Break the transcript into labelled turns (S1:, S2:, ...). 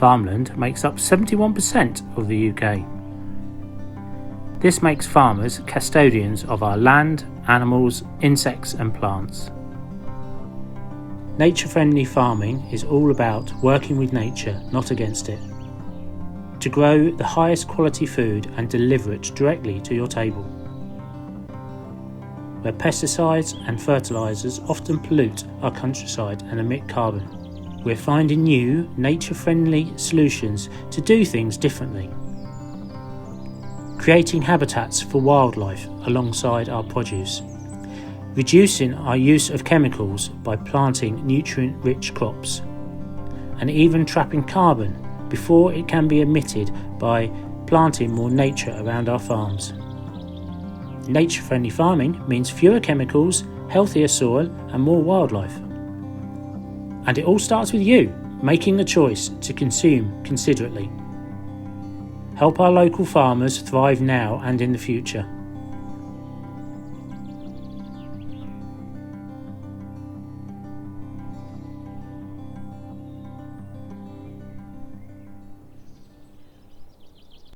S1: Farmland makes up 71% of the UK. This makes farmers custodians of our land, animals, insects and plants. Nature-friendly farming is all about working with nature, not against it, to grow the highest quality food and deliver it directly to your table. Where pesticides and fertilisers often pollute our countryside and emit carbon, we're finding new, nature-friendly solutions to do things differently. Creating habitats for wildlife alongside our produce. Reducing our use of chemicals by planting nutrient-rich crops. And even trapping carbon before it can be emitted by planting more nature around our farms. Nature-friendly farming means fewer chemicals, healthier soil and more wildlife. And it all starts with you, making the choice to consume considerately. Help our local farmers thrive now and in the future.